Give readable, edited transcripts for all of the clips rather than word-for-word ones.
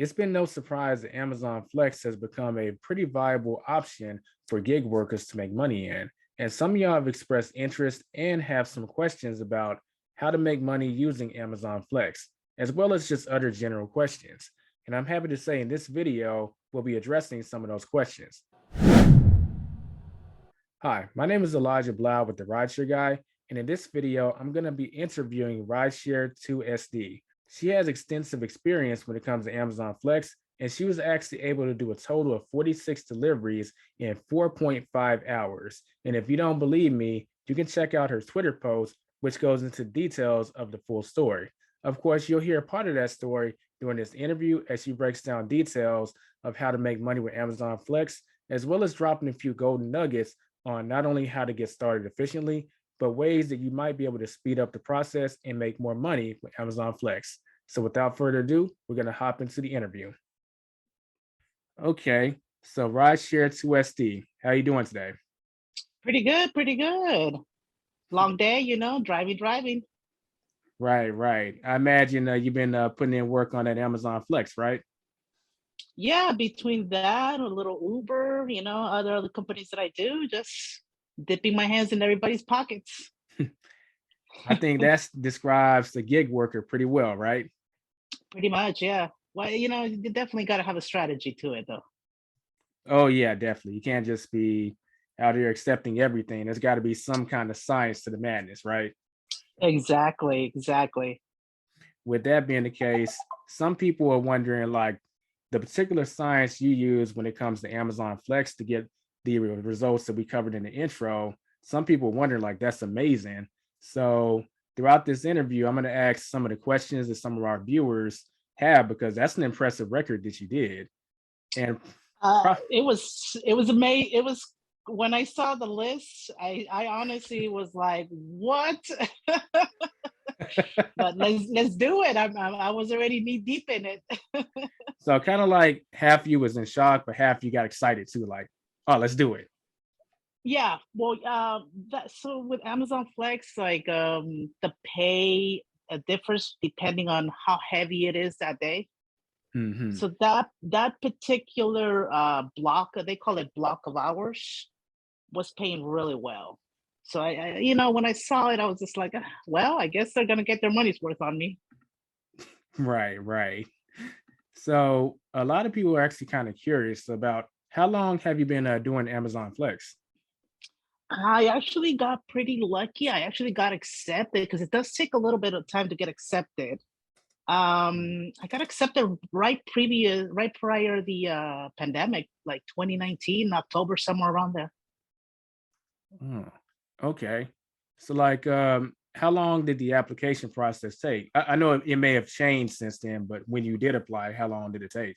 It's been no surprise that Amazon Flex has become a pretty viable option for gig workers to make money in. And some of y'all have expressed interest and have some questions about how to make money using Amazon Flex, as well as just other general questions. And I'm happy to say in this video, we'll be addressing some of those questions. Hi, my name is Elijah Blau with the RideShare Guy, and in this video, I'm going to be interviewing RideShare 2SD. She has extensive experience when it comes to Amazon Flex, and she was actually able to do a total of 46 deliveries in 4.5 hours. And if you don't believe me, you can check out her Twitter post, which goes into details of the full story. Of course, you'll hear part of that story during this interview as she breaks down details of how to make money with Amazon Flex, as well as dropping a few golden nuggets on not only how to get started efficiently, but ways that you might be able to speed up the process and make more money with Amazon Flex. So without further ado, we're going to hop into the interview. Okay, so RideShare 2SD, how you doing today? Pretty good, pretty good. Long day, driving. Right. I imagine you've been putting in work on that Amazon Flex, right? Yeah, between that, a little Uber, other companies that I do, just dipping my hands in everybody's pockets. I think that describes the gig worker pretty well, right? Pretty much, yeah. Well, you definitely got to have a strategy to it, though. Oh yeah, definitely. You can't just be out here accepting everything. There's got to be some kind of science to the madness, right? Exactly. With that being the case, some people are wondering like the particular science you use when it comes to Amazon Flex to get the results that we covered in the intro. Some people wonder like that's amazing. So throughout this interview, I'm going to ask some of the questions that some of our viewers have because that's an impressive record that you did. And It was amazing. It was when I saw the list, I honestly was like, what? But let's do it. I was already knee deep in it. so kind of like half you was in shock, but half you got excited too. Like, oh, let's do it. Yeah, well, that so with Amazon Flex, like the pay differs depending on how heavy it is that day. Hmm. So that particular block, they call it block of hours, was paying really well. So when I saw it, I was just like, "Ah, well, I guess they're gonna get their money's worth on me." Right. So a lot of people are actually kind of curious about how long have you been doing Amazon Flex? I actually got pretty lucky. I actually got accepted because it does take a little bit of time to get accepted. I got accepted right prior the pandemic, like 2019, October, somewhere around there. Oh, okay. So like, how long did the application process take? I know it may have changed since then, but when you did apply, how long did it take?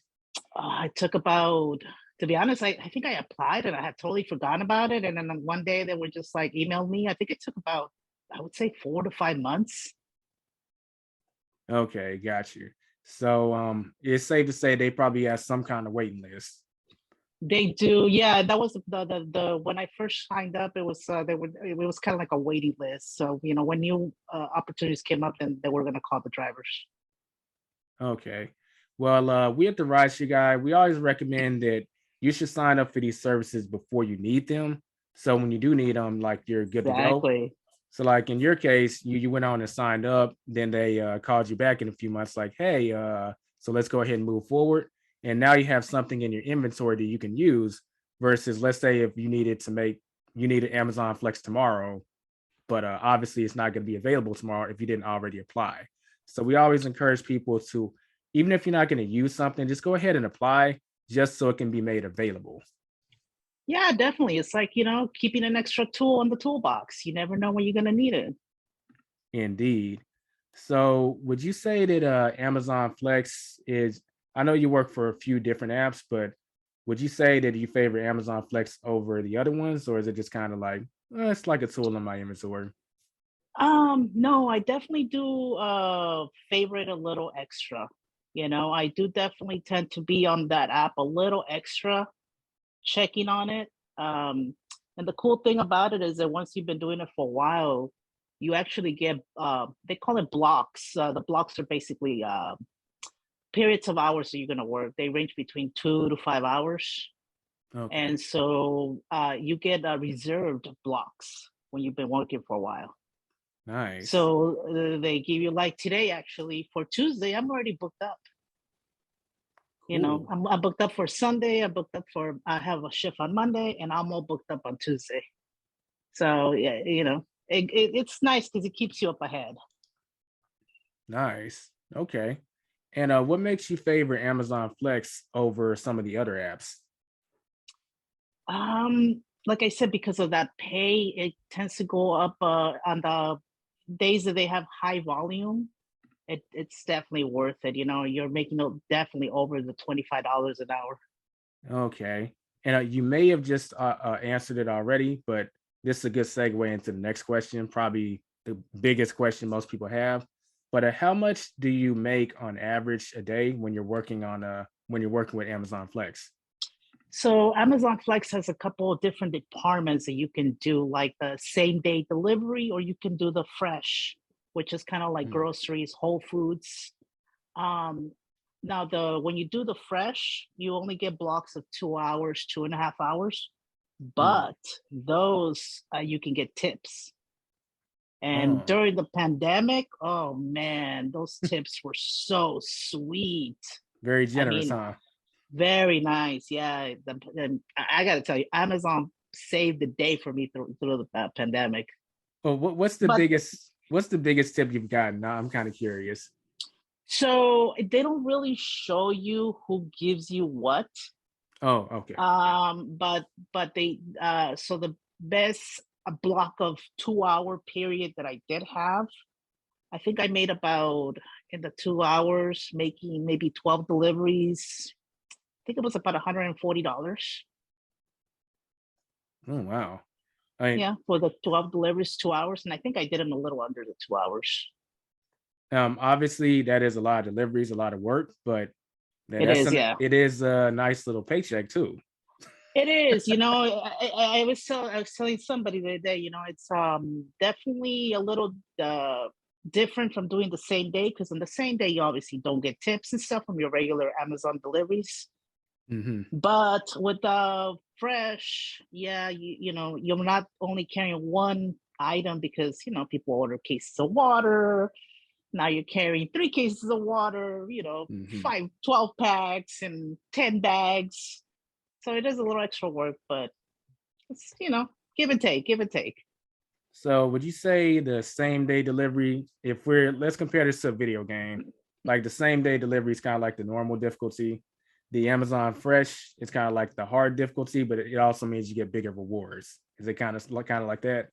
I took about, to be honest, I think I applied and I had totally forgotten about it. And then one day they were just like emailed me. I think it took about, I would say 4 to 5 months. Okay, got you. So it's safe to say they probably have some kind of waiting list. They do, yeah. That was the when I first signed up, it was kind of like a waiting list. So when new opportunities came up, then they were gonna call the drivers. Okay. Well, we at the Rideshare Guy, we always recommend that you should sign up for these services before you need them. So when you do need them, like you're good to go. Exactly. So like in your case, you went on and signed up, then they called you back in a few months, like, hey, so let's go ahead and move forward. And now you have something in your inventory that you can use versus let's say if you needed Amazon Flex tomorrow, but obviously it's not going to be available tomorrow if you didn't already apply. So we always encourage people to, even if you're not going to use something, just go ahead and apply just so it can be made available. Yeah, definitely. It's like, keeping an extra tool in the toolbox. You never know when you're gonna need it. Indeed. So would you say that Amazon Flex is, I know you work for a few different apps, but would you say that you favor Amazon Flex over the other ones, or is it just kind of like, it's like a tool in my inventory? No, I definitely do favorite a little extra. I do definitely tend to be on that app a little extra, checking on it. And the cool thing about it is that once you've been doing it for a while, you actually get they call it blocks. The blocks are basically periods of hours that you're going to work. They range between 2 to 5 hours. Okay. And so you get reserved blocks when you've been working for a while. Nice. So they give you, like today, actually, for Tuesday, I'm already booked up. Cool. I'm booked up for Sunday. I have a shift on Monday, and I'm all booked up on Tuesday. So yeah, it's nice because it keeps you up ahead. Nice. Okay. And what makes you favor Amazon Flex over some of the other apps? Like I said, because of that pay, it tends to go up on the days that they have high volume. It's definitely worth it. You're making it definitely over the $25 an hour. Okay. And you may have just answered it already, but this is a good segue into the next question, probably the biggest question most people have. But how much do you make on average a day when you're working with Amazon Flex? So Amazon Flex has a couple of different departments that you can do, like the same day delivery, or you can do the fresh, which is kind of like Hmm. groceries, Whole Foods. Um, Now when you do the fresh, you only get blocks of 2 hours, 2.5 hours, Hmm. but those you can get tips. And Oh, during the pandemic, oh man, those tips were so sweet. very I generous, mean, huh? very nice. Yeah, I got to tell you, Amazon saved the day for me through the pandemic. Well, what's the But biggest tip you've gotten? Now I'm kind of curious. so they don't really show you who gives you what. Oh, okay. But they so the best a block of 2 hour period that I did have, I think I made about, in the 2 hours, making maybe 12 deliveries. I think it was about $140. Oh, wow. I Yeah, for the 12 deliveries, 2 hours. And I think I did them a little under the 2 hours. Obviously that is a lot of deliveries, a lot of work, but It is, yeah. it is a nice little paycheck too. It is, I was telling somebody the other day, it's definitely a little different from doing the same day, because on the same day you obviously don't get tips and stuff from your regular Amazon deliveries. Hmm. But with the fresh, yeah, you're not only carrying one item, because people order cases of water. Now you're carrying 3 cases of water, Hmm. 12 packs and 10 bags. So it is a little extra work, but it's, give and take, give and take. So would you say the same day delivery, if let's compare this to a video game, like the same day delivery is kind of like the normal difficulty. The Amazon Fresh is kind of like the hard difficulty, but it also means you get bigger rewards. Is it kind of like that?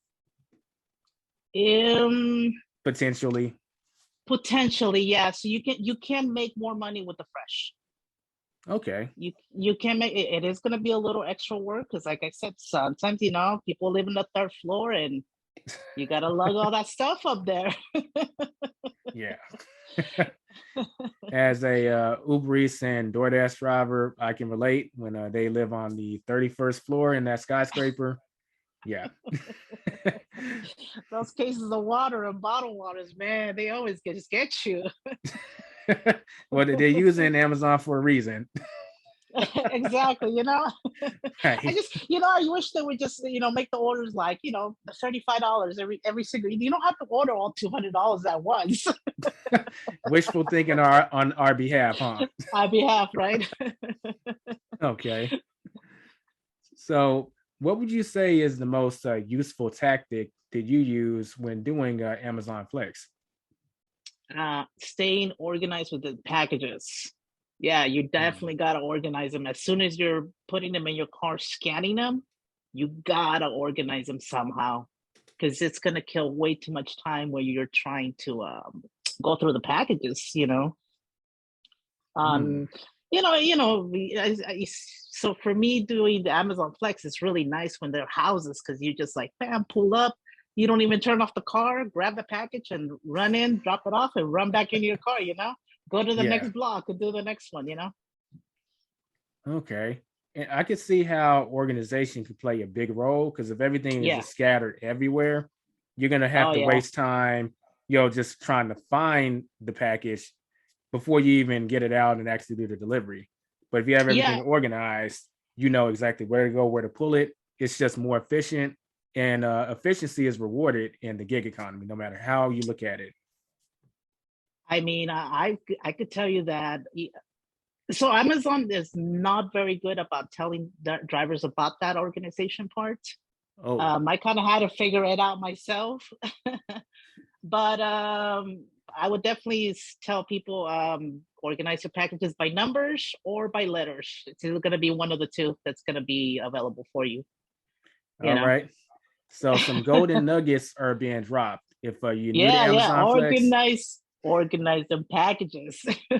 Um, Potentially. Potentially, yeah. So you can make more money with the fresh. Okay. You can make it. It is going to be a little extra work, because, like I said, sometimes people live in the third floor, and you got to lug all that stuff up there. Yeah. As a Uber Eats and DoorDash driver, I can relate when they live on the 31st floor in that skyscraper. Yeah. Those cases of water and bottled waters, man, they always just get you. Well, they're using Amazon for a reason. Exactly. I Right. just, I wish they would just, make the orders like, $35 every single. You don't have to order all $200 at once. Wishful thinking on our behalf, huh? On behalf, right? Okay. So, what would you say is the most useful tactic that you use when doing Amazon Flex? Staying organized with the packages. Yeah, you Mm. definitely got to organize them. As soon as you're putting them in your car, scanning them, you got to organize them somehow, because it's going to kill way too much time when you're trying to go through the packages, Mm. um so for me, doing the Amazon Flex is really nice when they're houses, because you just like, bam, pull up. You don't even turn off the car, grab the package and run in, drop it off, and run back into your car. Go to the Yeah. next block and do the next one. Okay. And I could see how organization could play a big role, because if everything is Yeah. just scattered everywhere, you're gonna have Oh to yeah. waste time, just trying to find the package. before you even get it out and actually do the delivery. But if you have Yeah, everything organized, you know exactly where to go, where to pull it. It's just more efficient, and efficiency is rewarded in the gig economy, no matter how you look at it. I mean, I could tell you that. So Amazon is not very good about telling the drivers about that organization part. Oh, I kind of had to figure it out myself. But I would definitely tell people, organize your packages by numbers or by letters. It's either going to be one of the two that's going to be available for you. You all know. right. So some golden nuggets are being dropped. If you're new to Yeah, yeah. Amazon Flex, Organize them packages. yeah.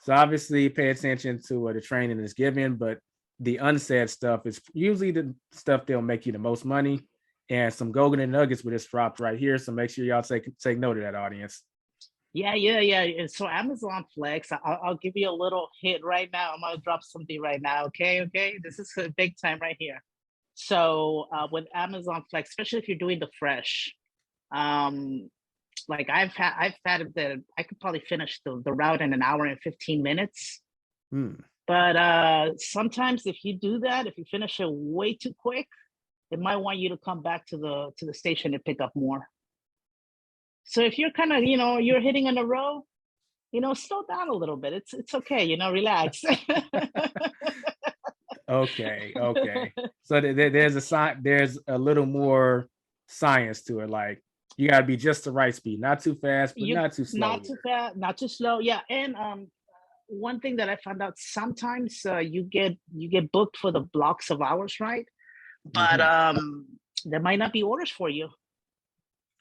So obviously pay attention to what the training is given, but the unsaid stuff is usually the stuff that'll make you the most money. And some golden nuggets were just dropped right here. So make sure y'all take note of that, audience. Yeah, yeah, yeah. And so Amazon Flex, I'll give you a little hit right now. I'm gonna drop something right now. Okay, okay. This is a big time right here. So with Amazon Flex, especially if you're doing the fresh, um, like I've had it that I could probably finish the route in an hour and 15 minutes. Hmm. But sometimes if you do that, if you finish it way too quick, it might want you to come back to the station and pick up more. So if you're kind of, you're hitting in a row, slow down a little bit. It's okay, relax. Okay, okay. So there's a little more science to it. Like you gotta be just the right speed, not too fast, but You not too slow not too either. fast, not too slow. Yeah, and one thing that I found out sometimes you get booked for the blocks of hours, right? But Mhm. there might not be orders for you.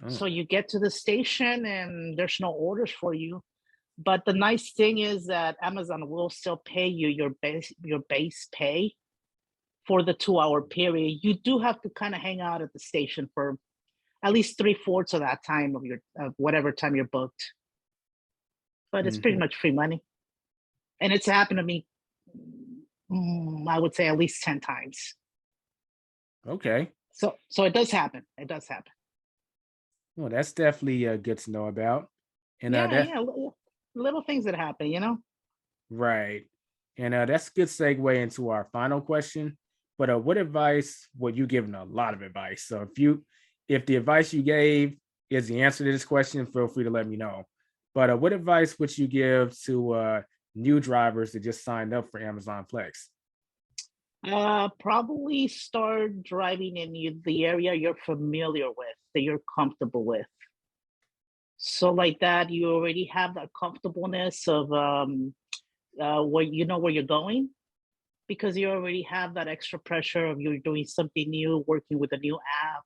Oh, So you get to the station and there's no orders for you. But the nice thing is that Amazon will still pay you your base pay for the 2 hour period. You do have to kind of hang out at the station for at least three-fourths of that time of whatever time you're booked. But it's pretty mhm. much free money. And it's happened to me, I would say at least 10 times. Okay. So it does happen. It does happen. Well, that's definitely good to know about. And Yeah, that yeah. Little things that happen. right. And that's a good segue into our final question. But what advice would you give? A lot of advice. So if the advice you gave is the answer to this question, feel free to let me know. But what advice would you give to new drivers that just signed up for Amazon Flex? Probably start driving in the area you're familiar with, that you're comfortable with. So like that, you already have that comfortableness of where you know where you're going, because you already have that extra pressure of you're doing something new, working with a new app.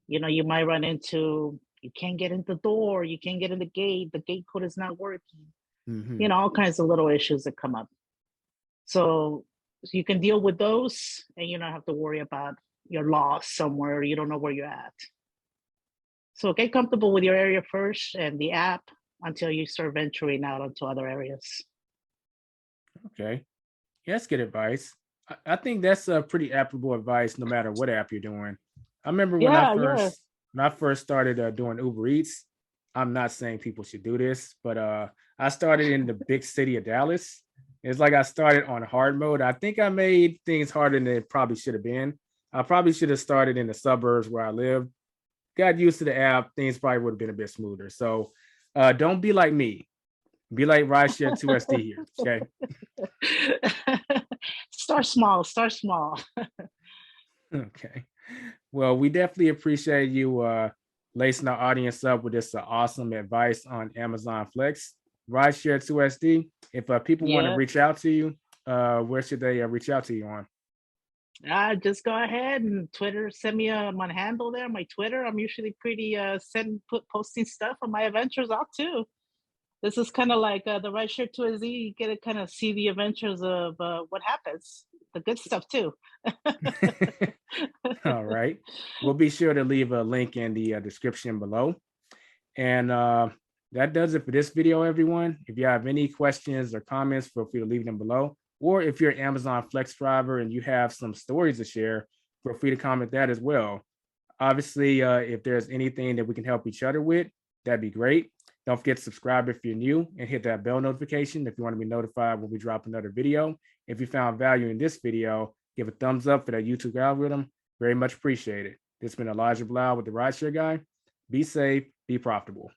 You might run into, you can't get in the door, you can't get in the gate code is not working. Hmm. All kinds of little issues that come up. So you can deal with those and you don't have to worry about you're lost somewhere, you don't know where you're at. So get comfortable with your area first and the app until you start venturing out onto other areas. Okay. Yeah, that's good advice. I think that's a pretty applicable advice no matter what app you're doing. I remember Yeah, yeah. when I first started doing Uber Eats. I'm not saying people should do this, but I started in the big city of Dallas. It's like I started on hard mode. I think I made things harder than it probably should have been. I probably should have started in the suburbs where I lived. Got used to the app, things probably would have been a bit smoother. So don't be like me. Be like RideShare 2SD here. Okay. Start small, start small. Okay. Well, we definitely appreciate you lacing our audience up with this awesome advice on Amazon Flex. RideShare 2SD. If people want to Yeah. reach out to you, where should they reach out to you on? Just go ahead and Twitter, send me my handle there, my Twitter. I'm usually pretty posting stuff on my adventures out too. This is kind of like the right shirt to a Z. You get to kind of see the adventures of what happens, the good stuff too. All right. We'll be sure to leave a link in the description below. And that does it for this video, everyone. If you have any questions or comments, feel free to leave them below. Or if you're an Amazon Flex driver and you have some stories to share, feel free to comment that as well. Obviously, if there's anything that we can help each other with, that'd be great. Don't forget to subscribe if you're new and hit that bell notification if you want to be notified when we drop another video. If you found value in this video, give a thumbs up for that YouTube algorithm. Very much appreciated. This has been Elijah Blau with the RideShare Guy. Be safe, be profitable.